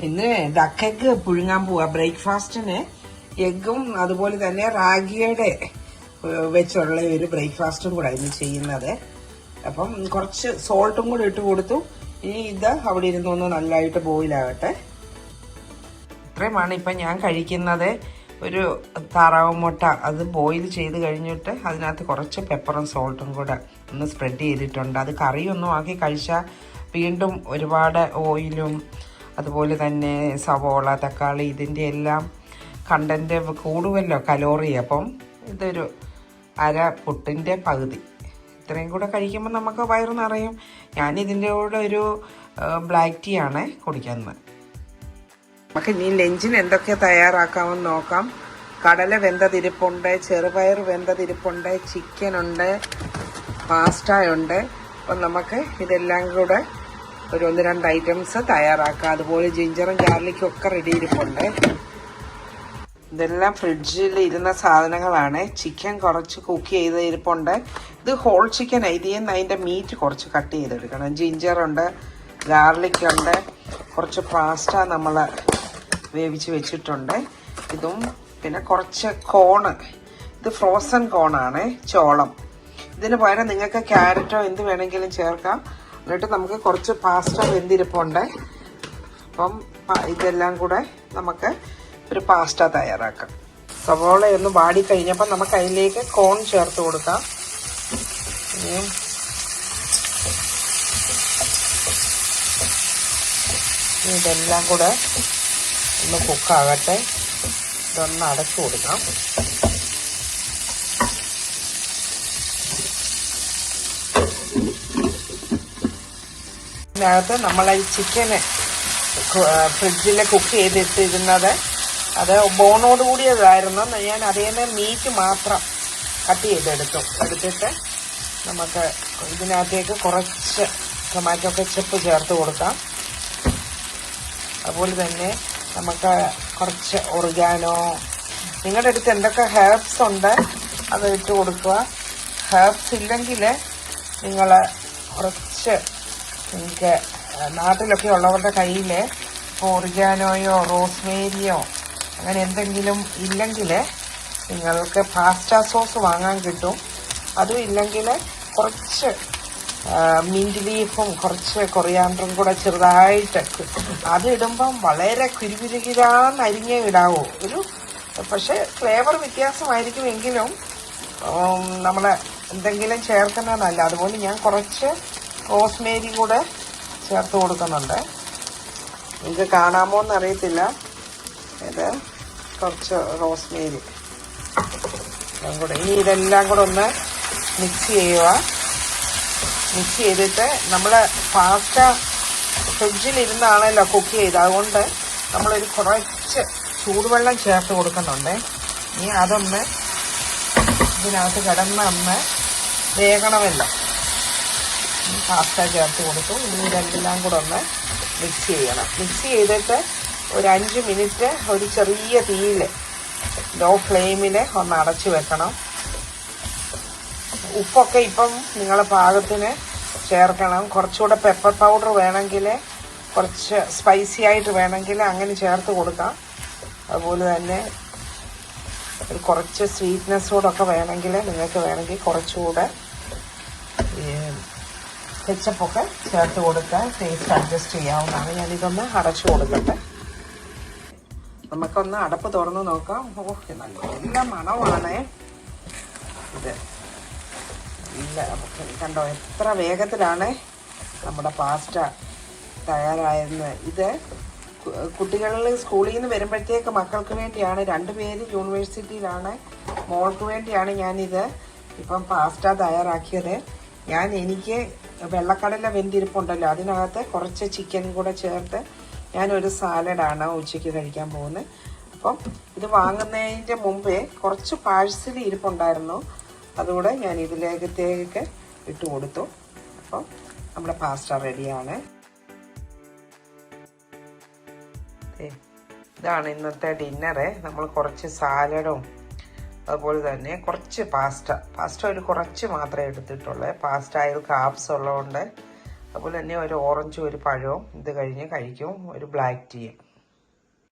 ഇന്ന് duck egg പുഴുങ്ങാൻ പോവാ. ബ്രേക്ക്ഫാസ്റ്റിന് എഗ്ഗും അതുപോലെ തന്നെ റാഗിയുടെ വെച്ചുള്ള ഒരു ബ്രേക്ക്ഫാസ്റ്റും കൂടെ ഇന്ന് ചെയ്യുന്നത്. അപ്പം കുറച്ച് സോൾട്ടും കൂടി ഇട്ട് കൊടുത്തു. ഇനി ഇത് അവിടെ ഇരുന്നൊന്ന് നല്ലതായിട്ട് ബോയിലാകട്ടെ. ഇത്രയുമാണ് ഇപ്പം ഞാൻ കഴിക്കുന്നത്. ഒരു താറാവ് മുട്ട അത് ബോയിൽ ചെയ്ത് കഴിഞ്ഞിട്ട് അതിനകത്ത് കുറച്ച് പെപ്പറും സോൾട്ടും കൂടെ ഒന്ന് സ്പ്രെഡ് ചെയ്തിട്ടുണ്ട്. അത് കറിയൊന്നും ആക്കി കഴിച്ചാൽ വീണ്ടും ഒരുപാട് ഓയിലും അതുപോലെ തന്നെ സവോള തക്കാളി ഇതിൻ്റെ എല്ലാം കണ്ടൻറ്റ് കൂടുമല്ലോ കലോറി. അപ്പം ഇതൊരു അര പുട്ടിൻ്റെ പകുതി ഇത്രയും കൂടെ കഴിക്കുമ്പോൾ നമുക്ക് വയറ് നിറയും. ഞാനിതിൻ്റെ കൂടെ ഒരു ബ്ലാക്ക് ടീ ആണ് കുടിക്കുന്നത്. നമുക്ക് ഇനി ലഞ്ചിന് എന്തൊക്കെ തയ്യാറാക്കാമെന്ന് നോക്കാം. കടല വെന്തതിരിപ്പുണ്ട്, ചെറുപയർ വെന്തതിരിപ്പുണ്ട്, ചിക്കനുണ്ട്, പാസ്റ്റയുണ്ട്. അപ്പം നമുക്ക് ഇതെല്ലാം കൂടെ ഒരു 1-2 ഐറ്റംസ് തയ്യാറാക്കാം. അതുപോലെ ജിഞ്ചറും ഗാർലിക്കും ഒക്കെ റെഡി ഇരിപ്പുണ്ട്. ഇതെല്ലാം ഫ്രിഡ്ജിൽ ഇരുന്ന സാധനങ്ങളാണ്. ചിക്കൻ കുറച്ച് കുക്ക് ചെയ്ത് ഇരിപ്പുണ്ട്. ഇത് ഹോൾ ചിക്കൻ. ഇതിൽ നിന്ന് അതിൻ്റെ മീറ്റ് കുറച്ച് കട്ട് ചെയ്തെടുക്കണം. ജിഞ്ചറുണ്ട്, ഗാർലിക്കുണ്ട്, കുറച്ച് പാസ്റ്റ നമ്മൾ വേവിച്ച് വെച്ചിട്ടുണ്ട്. ഇതും പിന്നെ കുറച്ച് കോണ്. ഇത് ഫ്രോസൺ കോണാണ്, ചോളം. ഇതിന് പകരം നിങ്ങൾക്ക് ക്യാരറ്റോ എന്ത് വേണമെങ്കിലും ചേർക്കാം. എന്നിട്ട് നമുക്ക് കുറച്ച് പാസ്റ്റ വെന്തിരിപ്പുണ്ട്. അപ്പം ഇതെല്ലാം കൂടെ നമുക്ക് ഒരു പാസ്റ്റ തയ്യാറാക്കാം. സവോളയൊന്ന് വാടി കഴിഞ്ഞപ്പോൾ നമുക്ക് അതിലേക്ക് കോൺ ചേർത്ത് കൊടുക്കാം. ഇതെല്ലാം കൂടെ ഒന്ന് കുക്കാകട്ടെ. ഇതൊന്ന് അടച്ചു കൊടുക്കാം. ഇതിനകത്ത് നമ്മൾ ഈ ചിക്കന് ഫ്രിഡ്ജിൽ കുക്ക് ചെയ്തിട്ടിരുന്നത് അത് ബോണോട് കൂടിയതായിരുന്നു. ഞാൻ അതേ മീറ്റ് മാത്രം കട്ട് എടുത്തിട്ട് നമുക്ക് ഇതിനകത്തേക്ക് കുറച്ച് ടൊമാറ്റോ കെച്ചപ്പ് ചേർത്ത് കൊടുക്കാം. അതുപോലെ തന്നെ നമുക്ക് കുറച്ച് ഒറിഗാനോ, നിങ്ങളുടെ അടുത്ത് എന്തൊക്കെ ഹെർബ്സ് ഉണ്ട് അത് ഇട്ട് കൊടുക്കുക. ഹെർബ്സ് ഇല്ലെങ്കിൽ നിങ്ങൾ കുറച്ച് നിങ്ങൾക്ക് നാട്ടിലൊക്കെ ഉള്ളവരുടെ കയ്യിൽ ഒറിഗാനോയോ റോസ്മേരിയോ അങ്ങനെ എന്തെങ്കിലും ഇല്ലെങ്കിൽ നിങ്ങൾക്ക് പാസ്റ്റ സോസ് വാങ്ങാൻ കിട്ടും. അതും ഇല്ലെങ്കിൽ കുറച്ച് മിൻറ്റ് ലീഫും കുറച്ച് കൊറിയാണ്ടറും കൂടെ ചെറുതായിട്ട് അത് ഇടുമ്പം വളരെ കുരുകുരുകിരാന്ന് അരിഞ്ഞേ ഇടാവൂ. പക്ഷേ ഫ്ലേവർ വ്യത്യാസമായിരിക്കും എങ്കിലും നമ്മൾ എന്തെങ്കിലും ചേർക്കുന്നതല്ല. അതുപോലെ ഞാൻ കുറച്ച് റോസ്മേരി കൂടെ ചേർത്ത് കൊടുക്കുന്നുണ്ട്. നിങ്ങൾക്ക് കാണാമോ എന്നറിയത്തില്ല. ഇത് കുറച്ച് റോസ്മേരി കൂടെ. ഇനി ഇതെല്ലാം കൂടെ ഒന്ന് മിക്സ് ചെയ്യുക. മിക്സ് ചെയ്തിട്ട് നമ്മൾ പാസ്റ്റ ഫ്രിഡ്ജിലിരുന്നാണല്ലോ കുക്ക് ചെയ്ത്, അതുകൊണ്ട് നമ്മളൊരു കുറച്ച് ചൂടുവെള്ളം ചേർത്ത് കൊടുക്കുന്നുണ്ട്. ഇനി അതൊന്ന് ഇതിനകത്ത് കിടന്ന് വേകണമല്ലോ. പാസ്റ്റ ചേർത്ത് കൊടുത്തു. ഇനി ഇതെല്ലാം കൂടെ ഒന്ന് മിക്സ് ചെയ്യണം. മിക്സ് ചെയ്തിട്ട് ഒരു 5 മിനിറ്റ് ഒരു ചെറിയ തീയിൽ ലോ ഫ്ലെയിമിൽ ഒന്ന് അടച്ചു വെക്കണം. ഉപ്പൊക്കെ ഇപ്പം നിങ്ങളുടെ പാകത്തിന് ചേർക്കണം. കുറച്ചുകൂടെ പെപ്പർ പൗഡർ വേണമെങ്കിൽ, കുറച്ച് സ്പൈസി ആയിട്ട് വേണമെങ്കിൽ അങ്ങനെ ചേർത്ത് കൊടുക്കാം. അതുപോലെ തന്നെ ഒരു കുറച്ച് സ്വീറ്റ്നെസ്സോടൊക്കെ വേണമെങ്കിൽ നിങ്ങൾക്ക് കുറച്ചുകൂടെ കെച്ചപ്പൊക്കെ ചേർത്ത് കൊടുക്കാൻ ടേസ്റ്റ് അഡ്ജസ്റ്റ് ചെയ്യാവുന്നതാണ്. ഞാനിതൊന്ന് അടച്ചു കൊടുക്കട്ടെ. നമുക്കൊന്ന് അടപ്പ് തുറന്ന് നോക്കാം. നല്ല മണമാണേ ഇത്. ഇല്ല, കണ്ടോ എത്ര വേഗത്തിലാണ് നമ്മുടെ പാസ്റ്റ തയ്യാറായെന്ന്. ഇത് കുട്ടികളിൽ സ്കൂളിൽ നിന്ന് വരുമ്പോഴത്തേക്ക് മക്കൾക്ക് വേണ്ടിയാണ്. 2 പേര് യൂണിവേഴ്സിറ്റിയിലാണ്. മോൾക്ക് വേണ്ടിയാണ് ഞാനിത് ഇപ്പം പാസ്റ്റ തയ്യാറാക്കിയത്. എനിക്ക് വെള്ളക്കടല വെന്തിരിപ്പുണ്ടല്ലോ, അതിനകത്ത് കുറച്ച് ചിക്കൻ കൂടെ ചേർത്ത് ഞാനൊരു സാലഡാണ് ഉച്ചയ്ക്ക് കഴിക്കാൻ പോകുന്നത്. അപ്പം ഇത് വാങ്ങുന്നതിൻ്റെ മുമ്പേ കുറച്ച് പാഴ്സൽ ഇരിപ്പുണ്ടായിരുന്നു. അതുകൂടെ ഞാൻ ഇതിലേക്ക് ഇട്ട് കൊടുത്തു. അപ്പം നമ്മുടെ പാസ്റ്റ റെഡിയാണ്. ഇതാണ് ഇന്നത്തെ ഡിന്നറ്. നമ്മൾ കുറച്ച് സാലഡും അതുപോലെ തന്നെ കുറച്ച് പാസ്റ്റ ഒരു കുറച്ച് മാത്രമേ എടുത്തിട്ടുള്ളൂ. പാസ്റ്റയിൽ കാർബ്സ് ഉള്ളതുകൊണ്ട്. അതുപോലെ തന്നെ ഒരു ഓറഞ്ചും ഒരു പഴവും ഇത് കഴിഞ്ഞ് കഴിക്കും. ഒരു ബ്ലാക്ക് ടീയും.